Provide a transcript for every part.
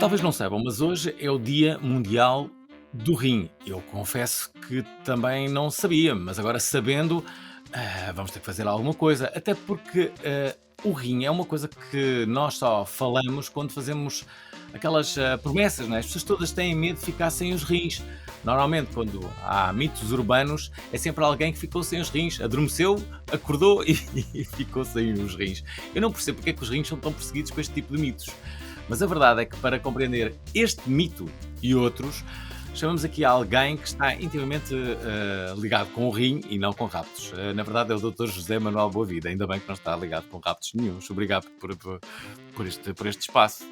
Talvez não saibam, mas hoje é o Dia Mundial do Rim. Eu confesso que também não sabia, mas agora sabendo, vamos ter que fazer alguma coisa. Até porque o rim é uma coisa que nós só falamos quando fazemos aquelas promessas, não é? As pessoas todas têm medo de ficar sem os rins. Normalmente, quando há mitos urbanos, é sempre alguém que ficou sem os rins, adormeceu, acordou e ficou sem os rins. Eu não percebo porque é que os rins são tão perseguidos com este tipo de mitos. Mas a verdade é que para compreender este mito e outros, chamamos aqui alguém que está intimamente ligado com o rim e não com raptos. Na verdade é o Dr. José Manuel Boavida, ainda bem que não está ligado com raptos nenhuns. Obrigado por este espaço.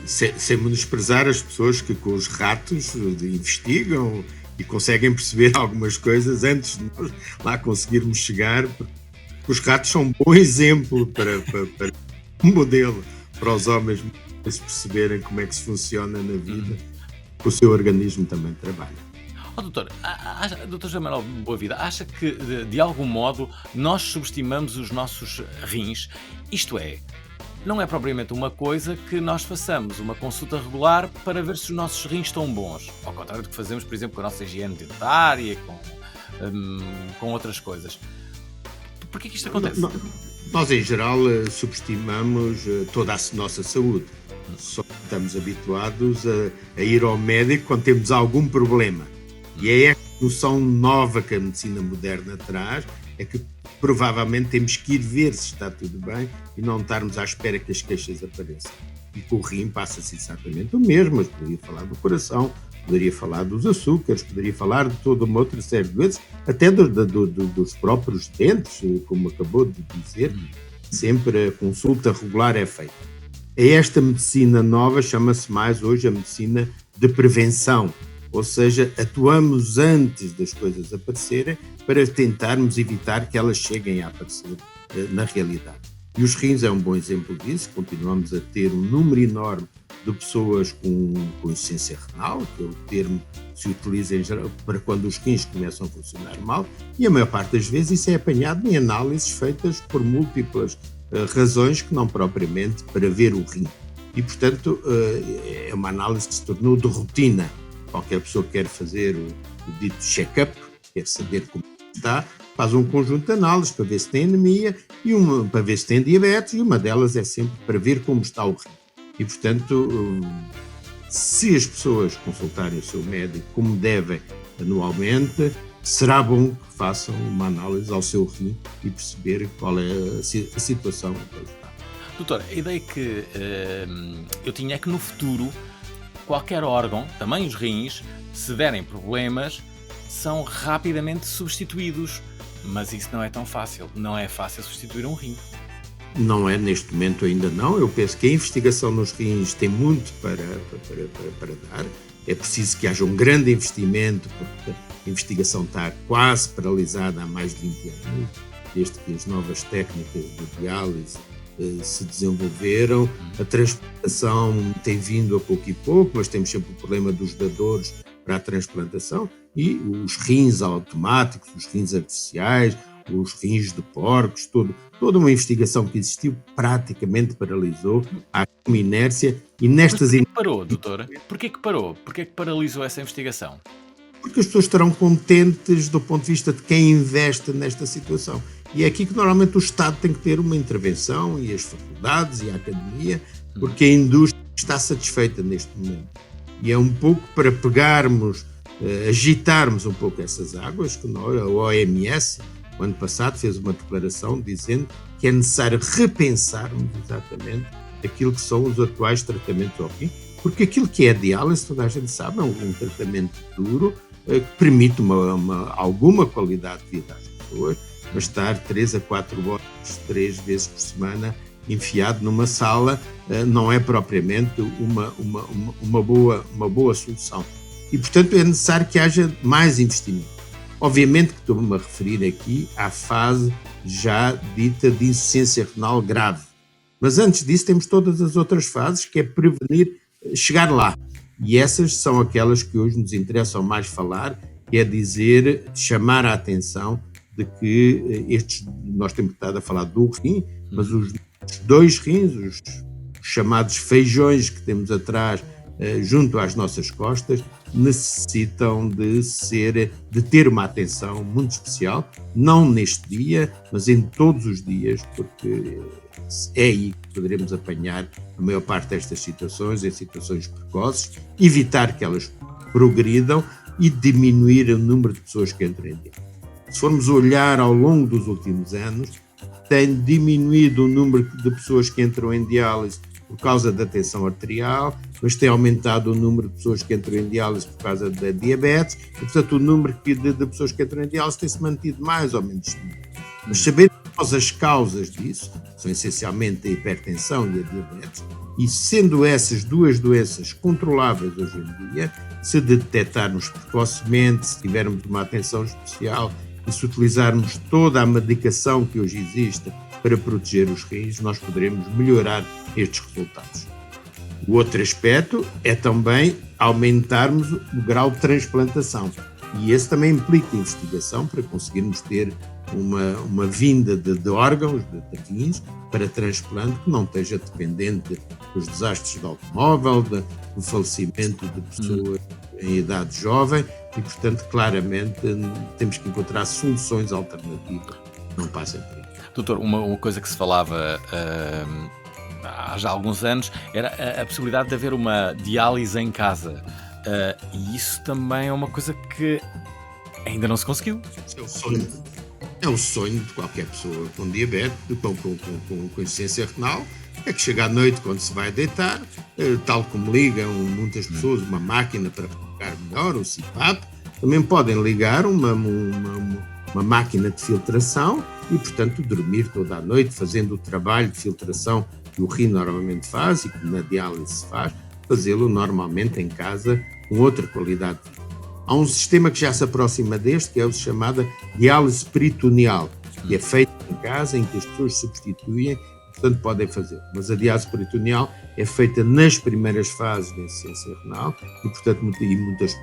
Sem menosprezar as pessoas que com os ratos investigam e conseguem perceber algumas coisas antes de nós lá conseguirmos chegar, porque os ratos são um bom exemplo para um modelo para os homens perceberem como é que se funciona na vida, que o seu organismo também trabalha. Doutor, Dr. José Manuel Boavida, acha que de algum modo nós subestimamos os nossos rins? Isto é, não é propriamente uma coisa que nós façamos uma consulta regular para ver se os nossos rins estão bons. Ao contrário do que fazemos, por exemplo, com a nossa higiene dentária, com outras coisas. Porquê que isto acontece? Nós, em geral, subestimamos toda a nossa saúde. Só estamos habituados a ir ao médico quando temos algum problema. E é esta noção nova que a medicina moderna traz, é que provavelmente temos que ir ver se está tudo bem e não estarmos à espera que as queixas apareçam. E com o rim passa-se exatamente o mesmo, mas poderia falar do coração, poderia falar dos açúcares, poderia falar de toda uma outra série de doenças, até dos próprios dentes, como acabou de dizer, sempre a consulta regular é feita. Esta medicina nova chama-se mais hoje a medicina de prevenção, ou seja, atuamos antes das coisas aparecerem para tentarmos evitar que elas cheguem a aparecer na realidade. E os rins é um bom exemplo disso, continuamos a ter um número enorme de pessoas com insuficiência renal, que é o termo que se utiliza em geral para quando os rins começam a funcionar mal, e a maior parte das vezes isso é apanhado em análises feitas por múltiplas razões que não propriamente para ver o rim. E, portanto, é uma análise que se tornou de rotina. Qualquer pessoa que quer fazer o dito check-up, quer saber como está, faz um conjunto de análises para ver se tem anemia, e uma para ver se tem diabetes, e uma delas é sempre para ver como está o rim. E, portanto, se as pessoas consultarem o seu médico como devem anualmente, será bom que façam uma análise ao seu rim e perceber qual é a situação em que ele está. Doutor, a ideia que eu tinha é que no futuro qualquer órgão, também os rins, se derem problemas, são rapidamente substituídos. Mas isso não é tão fácil. Não é fácil substituir um rim. Não é neste momento ainda não. Eu penso que a investigação nos rins tem muito para dar. É preciso que haja um grande investimento, porque a investigação está quase paralisada há mais de 20 anos, desde que as novas técnicas de diálise se desenvolveram. A transplantação tem vindo a pouco e pouco, mas temos sempre o problema dos dadores para a transplantação, e os rins automáticos, os rins artificiais, os rins de porcos, toda uma investigação que existiu praticamente paralisou, há uma inércia. E nestas... Mas porquê que parou, doutor? Porquê que parou? Porquê que paralisou essa investigação? Porque as pessoas estarão contentes do ponto de vista de quem investe nesta situação. E é aqui que normalmente o Estado tem que ter uma intervenção, e as faculdades e a academia, porque a indústria está satisfeita neste momento. E é um pouco para pegarmos, agitarmos um pouco essas águas, que a OMS, o ano passado, fez uma declaração dizendo que é necessário repensarmos exatamente aquilo que são os atuais tratamentos ao rim, porque aquilo que é a diálise, toda a gente sabe, é um tratamento duro, que permite alguma qualidade de vida às pessoas, mas estar 3 a 4 horas, 3 vezes por semana, enfiado numa sala, não é propriamente uma boa solução. E, portanto, é necessário que haja mais investimento. Obviamente que estou-me a referir aqui à fase já dita de insuficiência renal grave. Mas antes disso temos todas as outras fases, que é prevenir chegar lá. E essas são aquelas que hoje nos interessam mais falar, que é dizer, chamar a atenção de que nós temos estado a falar do rim, mas os dois rins, os chamados feijões que temos atrás, junto às nossas costas, necessitam de ter uma atenção muito especial, não neste dia, mas em todos os dias, porque é aí que poderemos apanhar a maior parte destas situações, em situações precoces, evitar que elas progridam e diminuir o número de pessoas que entram em diálise. Se formos olhar ao longo dos últimos anos, tem diminuído o número de pessoas que entram em diálise por causa da tensão arterial, mas tem aumentado o número de pessoas que entram em diálise por causa da diabetes, e, portanto, o número de pessoas que entram em diálise tem-se mantido mais ou menos diminuído. Mas sabendo nós as causas disso, são essencialmente a hipertensão e a diabetes, e sendo essas duas doenças controláveis hoje em dia, se detectarmos precocemente, se tivermos uma atenção especial e se utilizarmos toda a medicação que hoje existe para proteger os rins, nós poderemos melhorar estes resultados. O outro aspecto é também aumentarmos o grau de transplantação. E esse também implica investigação para conseguirmos ter uma vinda de órgãos, de rins, para transplante que não esteja dependente dos desastres do automóvel, do falecimento de pessoas em idade jovem e, portanto, claramente temos que encontrar soluções alternativas que não passem por aí. Doutor, uma coisa que se falava há já alguns anos era a possibilidade de haver uma diálise em casa. E isso também é uma coisa que ainda não se conseguiu. É o sonho de qualquer pessoa com diabetes, com insuficiência renal, é que chega à noite quando se vai deitar, tal como ligam muitas pessoas uma máquina para ficar melhor, o CPAP, também podem ligar uma máquina de filtração e, portanto, dormir toda a noite fazendo o trabalho de filtração que o rim normalmente faz e que na diálise se faz, fazê-lo normalmente em casa com outra qualidade de vida. Há um sistema que já se aproxima deste, que é o chamado diálise peritoneal, que é feito em casa, em que as pessoas substituem, portanto podem fazer. Mas a diálise peritoneal é feita nas primeiras fases da insuficiência renal e, portanto, muitas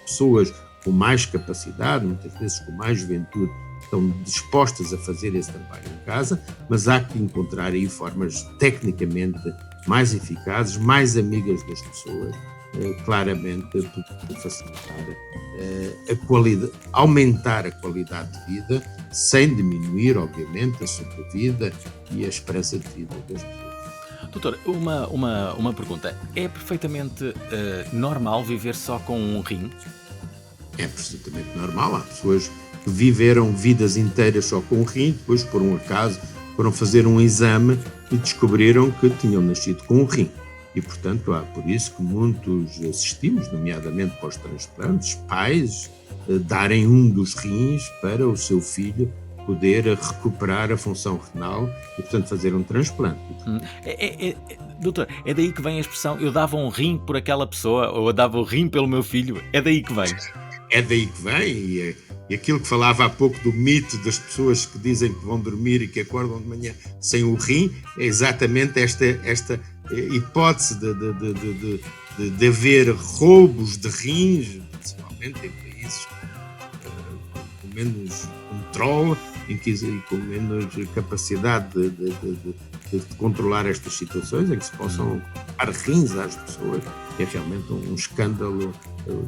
pessoas com mais capacidade, muitas vezes com mais juventude, estão dispostas a fazer esse trabalho em casa, mas há que encontrar aí formas tecnicamente mais eficazes, mais amigas das pessoas, claramente para facilitar a qualidade, aumentar a qualidade de vida, sem diminuir, obviamente, a sobrevida e a esperança de vida das pessoas. Doutor, uma pergunta. É perfeitamente normal viver só com um rim? É perfeitamente normal. Há pessoas que viveram vidas inteiras só com um rim, depois, por um acaso, foram fazer um exame e descobriram que tinham nascido com um rim. E, portanto, por isso que muitos assistimos, nomeadamente pós-transplantes, pais darem um dos rins para o seu filho poder recuperar a função renal e, portanto, fazer um transplante. Doutor, é daí que vem a expressão eu dava um rim por aquela pessoa ou eu dava um rim pelo meu filho? É daí que vem? É daí que vem e aquilo que falava há pouco do mito das pessoas que dizem que vão dormir e que acordam de manhã sem o rim, é exatamente esta hipótese de haver roubos de rins, principalmente em países com menos controle e com menos capacidade de controlar estas situações, em que se possam dar rins às pessoas. É realmente um escândalo,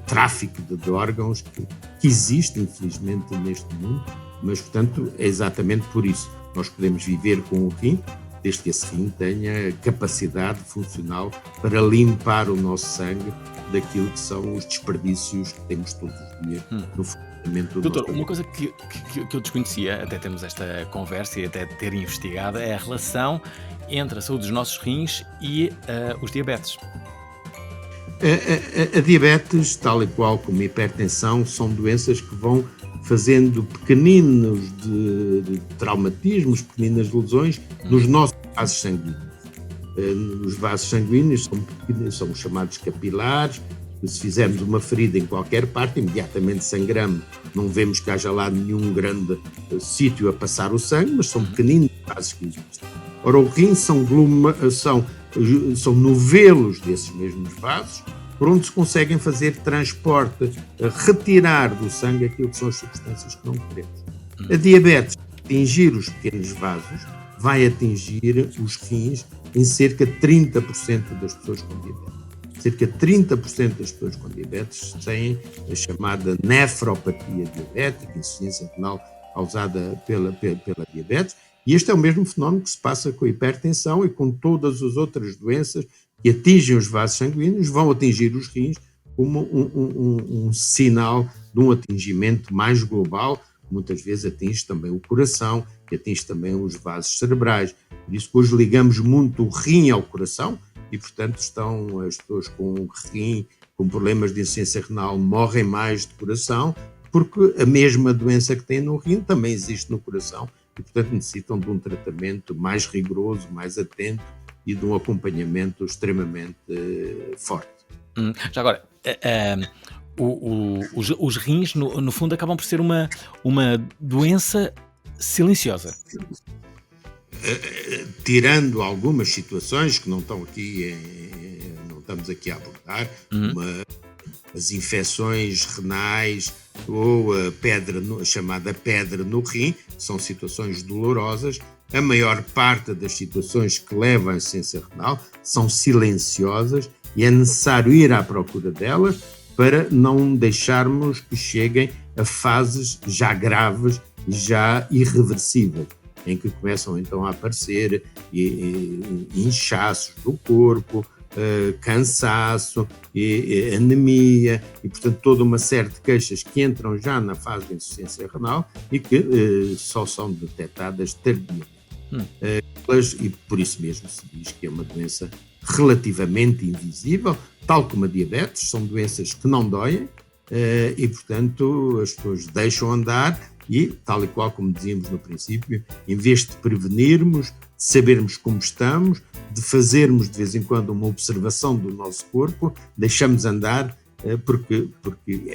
tráfico de órgãos que existe, infelizmente, neste mundo, mas, portanto, é exatamente por isso. Nós podemos viver com o rim, desde que esse rim tenha capacidade funcional para limpar o nosso sangue daquilo que são os desperdícios que temos todos os dias no funcionamento do Doutor, nosso uma coisa que eu desconhecia, até termos esta conversa e até ter investigado, é a relação entre a saúde dos nossos rins e os diabetes. A diabetes, tal e qual como a hipertensão, são doenças que vão fazendo pequeninos de traumatismos, pequeninas lesões nos nossos vasos sanguíneos. Os vasos sanguíneos são chamados capilares. Se fizermos uma ferida em qualquer parte, imediatamente sangramos. Não vemos que haja lá nenhum grande sítio a passar o sangue, mas são pequeninos vasos que existem. Ora, o rim são novelos desses mesmos vasos, por onde se conseguem fazer transporte, retirar do sangue aquilo que são as substâncias que não queremos. A diabetes, atingir os pequenos vasos, vai atingir os rins em cerca de 30% das pessoas com diabetes. Cerca de 30% das pessoas com diabetes têm a chamada nefropatia diabética, insuficiência renal causada pela diabetes, e este é o mesmo fenómeno que se passa com a hipertensão e com todas as outras doenças que atingem os vasos sanguíneos, vão atingir os rins como um sinal de um atingimento mais global, muitas vezes atinge também o coração, que atinge também os vasos cerebrais. Por isso que hoje ligamos muito o rim ao coração e, portanto, estão as pessoas com rim, com problemas de insuficiência renal, morrem mais de coração, porque a mesma doença que têm no rim também existe no coração e, portanto, necessitam de um tratamento mais rigoroso, mais atento e de um acompanhamento extremamente forte. Já agora, os rins, no fundo, acabam por ser uma doença silenciosa. Tirando algumas situações que não estamos aqui a abordar, as infecções renais ou a chamada pedra no rim, são situações dolorosas. A maior parte das situações que levam à insuficiência renal são silenciosas e é necessário ir à procura delas para não deixarmos que cheguem a fases já graves e já irreversíveis, em que começam então a aparecer inchaços do corpo, cansaço, anemia e, portanto, toda uma série de queixas que entram já na fase de insuficiência renal e que só são detectadas tardiamente. E por isso mesmo se diz que é uma doença relativamente invisível, tal como a diabetes, são doenças que não doem e, portanto, as pessoas deixam andar e, tal e qual como dizíamos no princípio, em vez de prevenirmos, de sabermos como estamos, de fazermos de vez em quando uma observação do nosso corpo, deixamos andar porque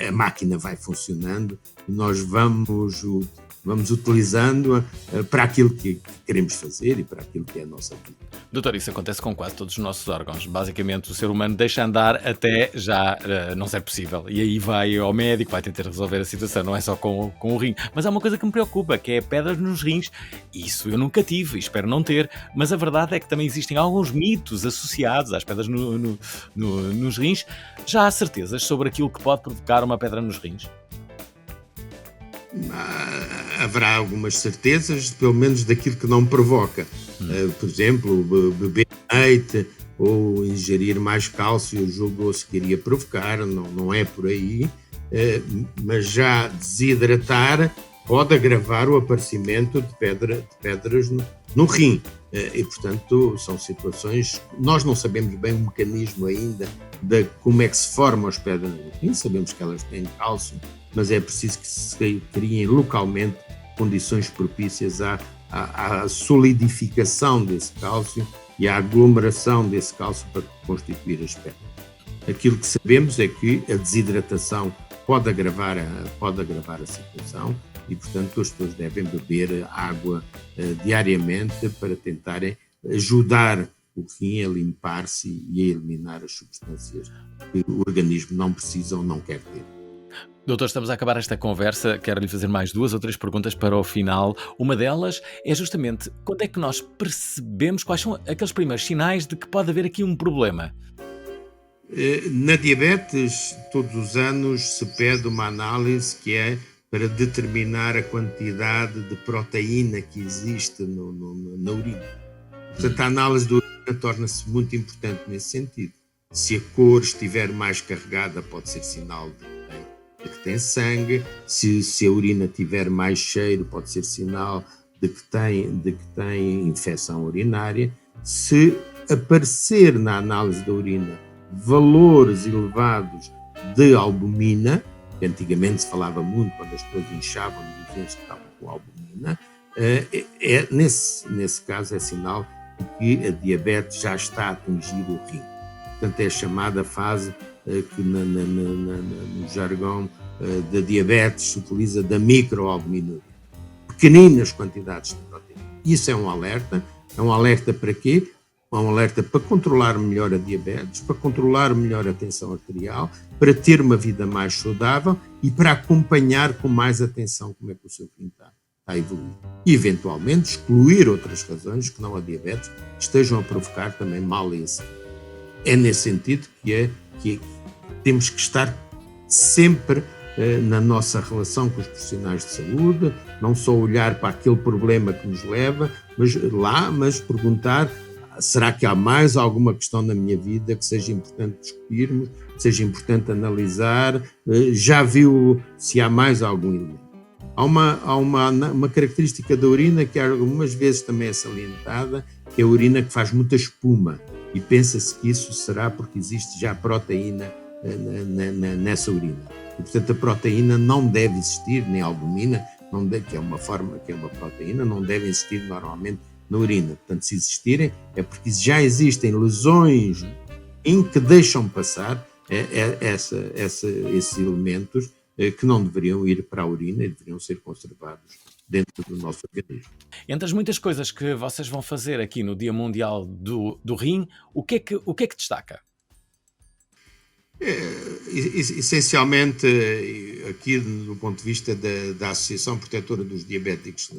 a máquina vai funcionando e nós vamos utilizando-a para aquilo que queremos fazer e para aquilo que é a nossa vida. Doutor, isso acontece com quase todos os nossos órgãos. Basicamente, o ser humano deixa andar até já não ser possível. E aí vai ao médico, vai tentar resolver a situação, não é só com o rim. Mas há uma coisa que me preocupa, que é pedras nos rins. Isso eu nunca tive e espero não ter. Mas a verdade é que também existem alguns mitos associados às pedras nos rins. Já há certezas sobre aquilo que pode provocar uma pedra nos rins? Haverá algumas certezas, pelo menos daquilo que não provoca. Por exemplo, beber leite ou ingerir mais cálcio, julgou-se que iria provocar, não é por aí, mas já desidratar pode agravar o aparecimento de pedras no rim. E, portanto, são situações. Nós não sabemos bem o mecanismo ainda de como é que se formam as pedras no rim, sabemos que elas têm cálcio, mas é preciso que se criem localmente condições propícias à solidificação desse cálcio e à aglomeração desse cálcio para constituir as pedras. Aquilo que sabemos é que a desidratação pode agravar a situação e, portanto, as pessoas devem beber água diariamente para tentarem ajudar o rim a limpar-se e a eliminar as substâncias que o organismo não precisa ou não quer ter. Doutor, estamos a acabar esta conversa. Quero lhe fazer mais 2 ou 3 perguntas para o final. Uma delas é justamente quando é que nós percebemos quais são aqueles primeiros sinais de que pode haver aqui um problema? Na diabetes, todos os anos se pede uma análise que é para determinar a quantidade de proteína que existe na urina. Portanto, a análise da urina torna-se muito importante nesse sentido. Se a cor estiver mais carregada, pode ser sinal de que tem sangue. Se a urina tiver mais cheiro, pode ser sinal de que tem infecção urinária. Se aparecer na análise da urina valores elevados de albumina, que antigamente se falava muito quando as pessoas inchavam e diziam que estavam com albumina, nesse caso é sinal de que a diabetes já está a atingir o rim. Portanto, é a chamada fase que no jargão da diabetes se utiliza da microalbuminuria. Pequeninas quantidades de proteína. Isso é um alerta. É um alerta para quê? É um alerta para controlar melhor a diabetes, para controlar melhor a tensão arterial, para ter uma vida mais saudável e para acompanhar com mais atenção como é que o seu rim está a evoluir. E, eventualmente, excluir outras razões que não a diabetes estejam a provocar também mal a esse. É nesse sentido que temos que estar sempre na nossa relação com os profissionais de saúde, não só olhar para aquele problema que nos leva, mas perguntar: será que há mais alguma questão na minha vida que seja importante discutirmos, que seja importante analisar? Já viu se há mais algum elemento? Há uma característica da urina que algumas vezes também é salientada, que é a urina que faz muita espuma, e pensa-se que isso será porque existe já proteína nessa urina. E, portanto, a proteína não deve existir, nem a albumina, que é uma proteína, não deve existir normalmente na urina. Portanto, se existirem, é porque já existem lesões em que deixam passar esses elementos que não deveriam ir para a urina e deveriam ser conservados dentro do nosso organismo. Entre as muitas coisas que vocês vão fazer aqui no Dia Mundial do Rim, o que é que destaca? Essencialmente, aqui do ponto de vista da Associação Protetora dos Diabéticos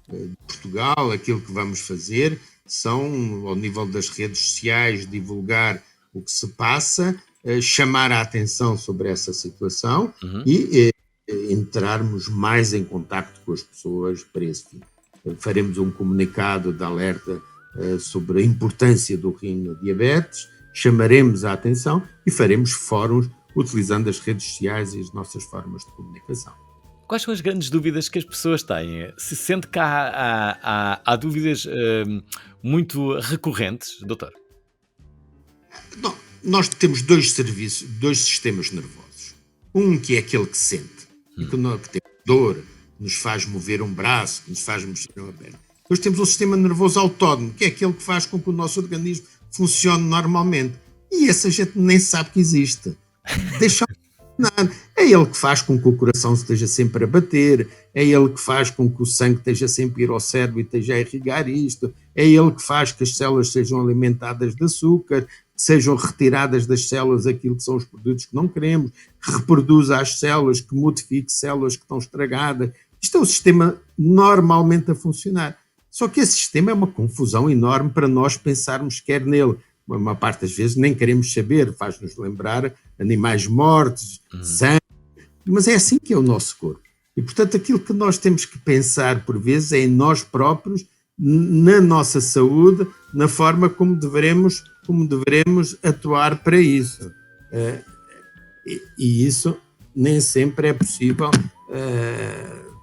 de Portugal, aquilo que vamos fazer são, ao nível das redes sociais, divulgar o que se passa, chamar a atenção sobre essa situação e entrarmos mais em contacto com as pessoas para esse fim. Faremos um comunicado de alerta sobre a importância do rim no diabetes, chamaremos a atenção e faremos fóruns utilizando as redes sociais e as nossas formas de comunicação. Quais são as grandes dúvidas que as pessoas têm? Se sente que há dúvidas muito recorrentes, doutor? Não, nós temos dois sistemas nervosos. Um que é aquele que sente, e que tem dor, que nos faz mover um braço, que nos faz mexer uma perna. Depois temos um sistema nervoso autónomo, que é aquele que faz com que o nosso organismo funcione normalmente. E esse a gente nem sabe que existe. É ele que faz com que o coração esteja sempre a bater, é ele que faz com que o sangue esteja sempre a ir ao cérebro e esteja a irrigar isto, é ele que faz que as células sejam alimentadas de açúcar, que sejam retiradas das células aquilo que são os produtos que não queremos, que reproduza as células, que modifique células que estão estragadas. Isto é o sistema normalmente a funcionar. Só que esse sistema é uma confusão enorme para nós pensarmos quer nele. Uma parte das vezes nem queremos saber, faz-nos lembrar animais mortos, sangue, mas é assim que é o nosso corpo. E, portanto, aquilo que nós temos que pensar, por vezes, é em nós próprios, na nossa saúde, na forma como devemos atuar para isso. E isso nem sempre é possível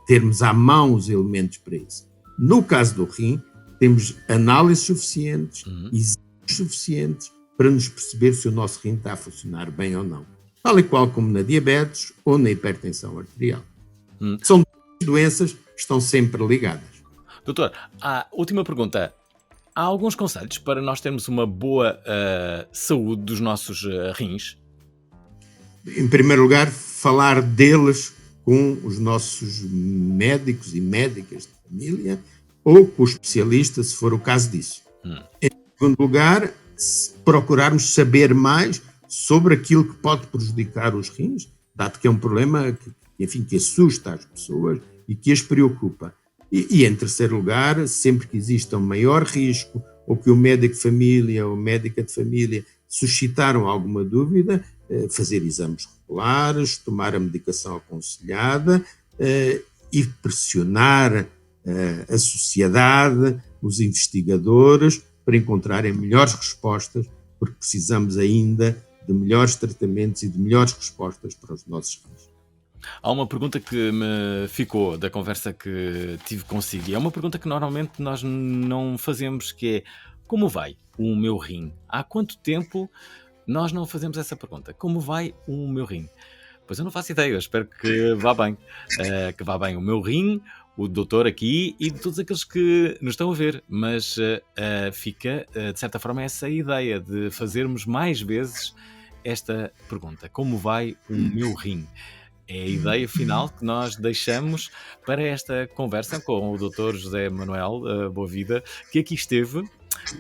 termos à mão os elementos para isso. No caso do rim, temos análises suficientes, exames suficientes para nos perceber se o nosso rim está a funcionar bem ou não. Tal e qual como na diabetes ou na hipertensão arterial. São doenças que estão sempre ligadas. Doutor, última pergunta. Há alguns conselhos para nós termos uma boa saúde dos nossos rins? Em primeiro lugar, falar deles com os nossos médicos e médicas de família ou com o especialista, se for o caso disso. Em segundo lugar, procurarmos saber mais sobre aquilo que pode prejudicar os rins, dado que é um problema que assusta as pessoas e que as preocupa. E em terceiro lugar, sempre que exista um maior risco ou que o médico de família ou médica de família suscitaram alguma dúvida, fazer exames regulares, tomar a medicação aconselhada e pressionar a sociedade, os investigadores, para encontrarem melhores respostas, porque precisamos ainda de melhores tratamentos e de melhores respostas para os nossos rins. Há uma pergunta que me ficou da conversa que tive consigo, e é uma pergunta que normalmente nós não fazemos, que é: como vai o meu rim? Há quanto tempo nós não fazemos essa pergunta? Como vai o meu rim? Pois eu não faço ideia, eu espero que vá bem. Que vá bem o meu rim, o doutor aqui e de todos aqueles que nos estão a ver. Mas fica, de certa forma, essa ideia de fazermos mais vezes esta pergunta: como vai o meu rim? É a ideia final que nós deixamos para esta conversa com o Dr. José Manuel Boavida, que aqui esteve.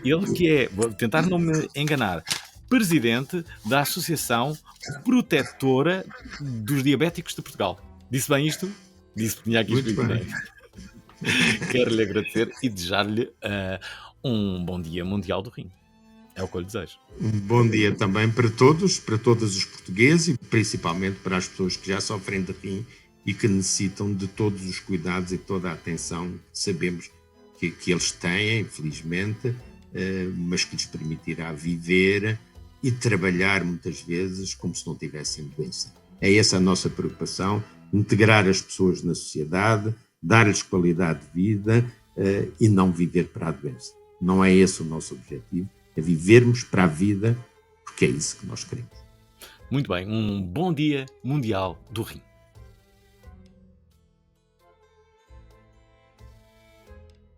Ele que é, vou tentar não me enganar, presidente da Associação Protetora dos Diabéticos de Portugal. Disse bem isto? Disse que tinha aqui escrito bem. Quero lhe agradecer e desejar-lhe um bom dia mundial do rim. É o que eu lhe desejo. Um bom dia também para todos, para todos os portugueses e principalmente para as pessoas que já sofrem de rim e que necessitam de todos os cuidados e toda a atenção que sabemos que eles têm, infelizmente, mas que lhes permitirá viver e trabalhar muitas vezes como se não tivessem doença. É essa a nossa preocupação, integrar as pessoas na sociedade, dar-lhes qualidade de vida e não viver para a doença. Não é esse o nosso objetivo, é vivermos para a vida, porque é isso que nós queremos. Muito bem, um bom dia mundial do rim.